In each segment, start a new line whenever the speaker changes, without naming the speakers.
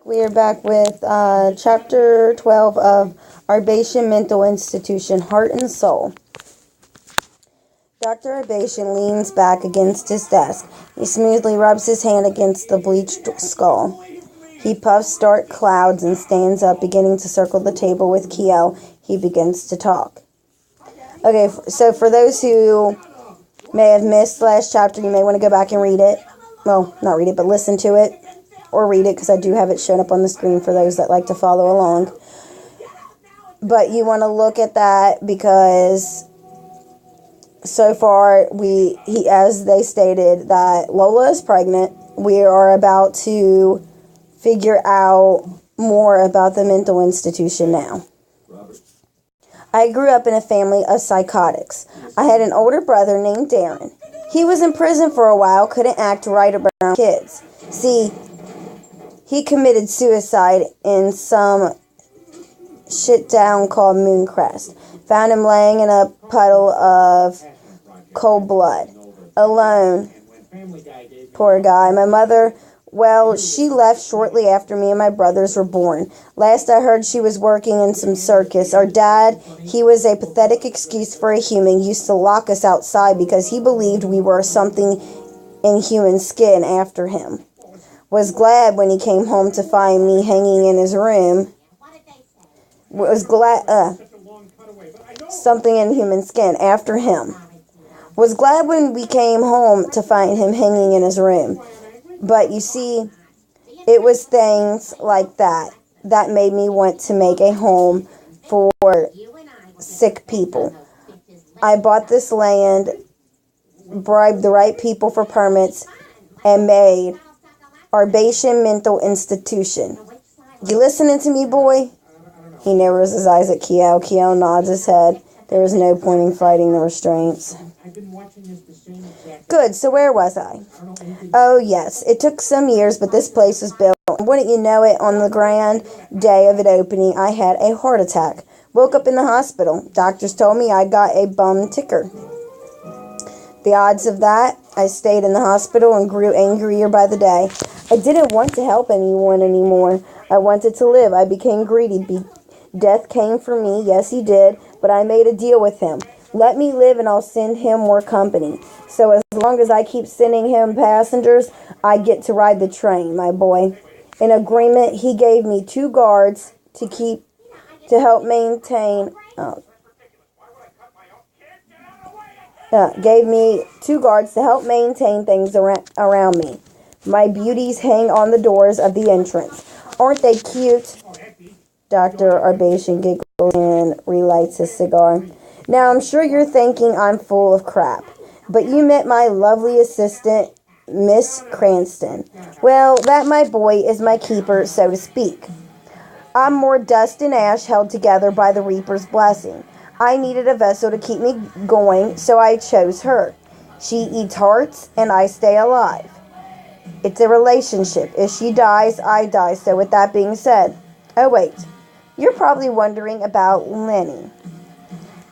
We are back with Chapter 12 of Arbatian Mental Institution, Heart and Soul. Dr. Arbatian leans back against his desk. He smoothly rubs his hand against the bleached skull. He puffs dark clouds and stands up, beginning to circle the table with Kiel. He begins to talk. Okay, so for those who may have missed last chapter, you may want to go back and read it. Well, not read it, but listen to it. Or read it, because I do have it shown up on the screen for those that like to follow along. But you want to look at that because so far, as they stated, that Lola is pregnant. We are about to figure out more about the mental institution now. I grew up in a family of psychotics. I had an older brother named Darren. He was in prison for a while, couldn't act right around kids. See, he committed suicide in some shit town called Mooncrest. Found him laying in a puddle of cold blood. Alone. Poor guy. My mother, well, she left shortly after me and my brothers were born. Last I heard, she was working in some circus. Our dad, he was a pathetic excuse for a human, used to lock us outside because he believed we were something in human skin after him. Was glad when he came home to find me hanging in his room. Was glad, something in human skin after him. Was glad when we came home to find him hanging in his room. But you see, it was things like that that made me want to make a home for sick people. I bought this land, bribed the right people for permits, and made Arbatian Mental Institution. You listening to me, boy? He narrows his eyes at Kiel. Kiel nods his head. There is no point in fighting the restraints. Good, so where was I? Oh, yes, it took some years, but this place was built. Wouldn't you know it, on the grand day of it opening, I had a heart attack. Woke up in the hospital. Doctors told me I got a bum ticker. The odds of that, I stayed in the hospital and grew angrier by the day. I didn't want to help anyone anymore. I wanted to live. I became greedy. Death came for me. Yes, he did. But I made a deal with him. Let me live and I'll send him more company. So as long as I keep sending him passengers, I get to ride the train, my boy. In agreement, he gave me 2 guards to help maintain... gave me 2 guards to help maintain things around me. My beauties hang on the doors of the entrance. Aren't they cute? Dr. Arbatian giggles and relights his cigar. Now, I'm sure you're thinking I'm full of crap, but you met my lovely assistant, Miss Cranston. Well, that, my boy, is my keeper, so to speak. I'm more dust and ash held together by the Reaper's blessing. I needed a vessel to keep me going, so I chose her. She eats hearts, and I stay alive. It's a relationship. If she dies, I die. So with that being said... Oh, wait. You're probably wondering about Lenny.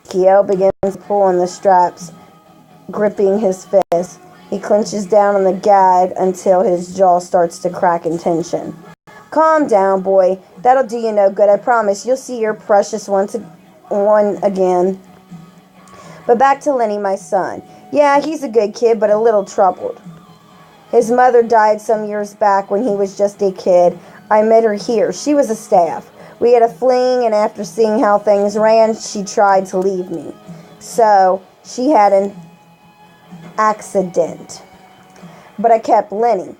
Kiel begins to pull on the straps, gripping his fist. He clenches down on the gag until his jaw starts to crack in tension. Calm down, boy. That'll do you no good. I promise you'll see your precious one again. But back to Lenny, my son. Yeah, he's a good kid, but a little troubled. His mother died some years back when he was just a kid. I met her here. She was a staff. We had a fling, and after seeing how things ran, she tried to leave me. So, she had an accident. But I kept Lenny.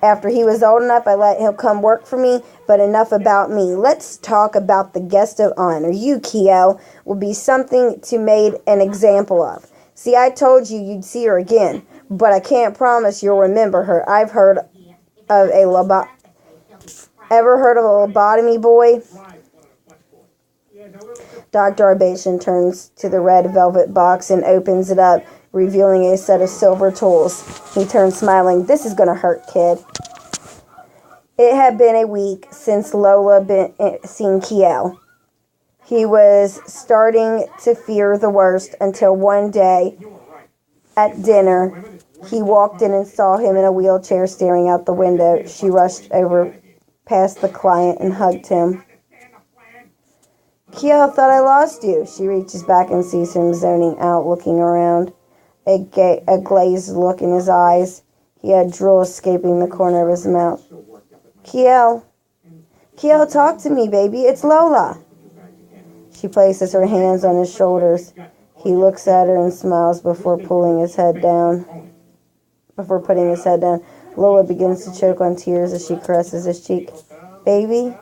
After he was old enough, I let him come work for me, but enough about me. Let's talk about the guest of honor. You, Kiel, will be something to made an example of. See, I told you you'd see her again, but I can't promise you'll remember her. I've heard of a Ever heard of a lobotomy, boy? Dr. Arbatian turns to the red velvet box and opens it up, revealing a set of silver tools. He turns smiling. This is going to hurt, kid. It had been a week since Lola seen Kiel. He was starting to fear the worst until one day at dinner, he walked in and saw him in a wheelchair staring out the window. She rushed over past the client and hugged him. Kiel, thought I lost you. She reaches back and sees him zoning out, looking around. A glazed look in his eyes. He had drool escaping the corner of his mouth. Kiel, talk to me, baby. It's Lola. She places her hands on his shoulders. He looks at her and smiles before putting his head down. Lola begins to choke on tears as she caresses his cheek. Baby,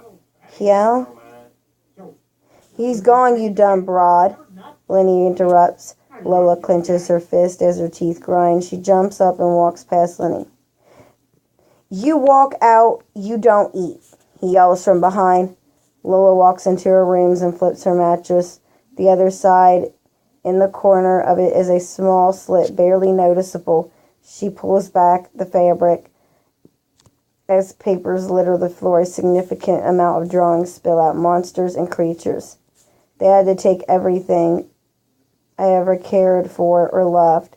Kiel? He's gone, you dumb broad. Lenny interrupts. Lola clenches her fist as her teeth grind. She jumps up and walks past Lenny. You walk out, you don't eat, he yells from behind. Lola walks into her rooms and flips her mattress. The other side, in the corner of it, is a small slit, barely noticeable. She pulls back the fabric as papers litter the floor. A significant amount of drawings spill out, monsters and creatures. They had to take everything I ever cared for or loved.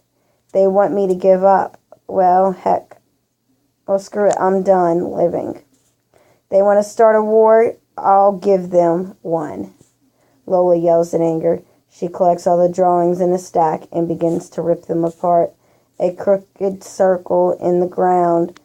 They want me to give up. Well, heck. Well, screw it. I'm done living. They want to start a war. I'll give them one. Lola yells in anger. She collects all the drawings in a stack and begins to rip them apart. A crooked circle in the ground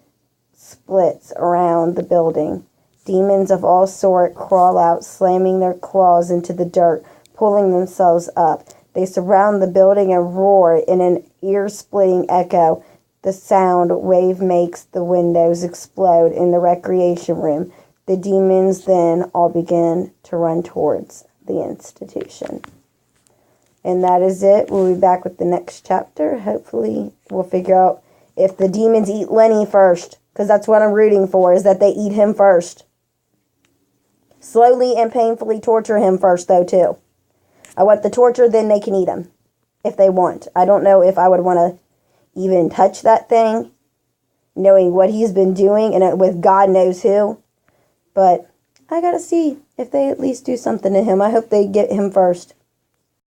splits around the building. Demons of all sorts crawl out, slamming their claws into the dirt, pulling themselves up. They surround the building and roar in an ear-splitting echo. The sound wave makes the windows explode in the recreation room. The demons then all begin to run towards the institution. And that is it. We'll be back with the next chapter. Hopefully we'll figure out if the demons eat Lenny first. Because that's what I'm rooting for, is that they eat him first. Slowly and painfully torture him first, though, too. I want the torture, then they can eat him. If they want. I don't know if I would want to even touch that thing, knowing what he's been doing, and with God knows who. But I gotta see if they at least do something to him. I hope they get him first.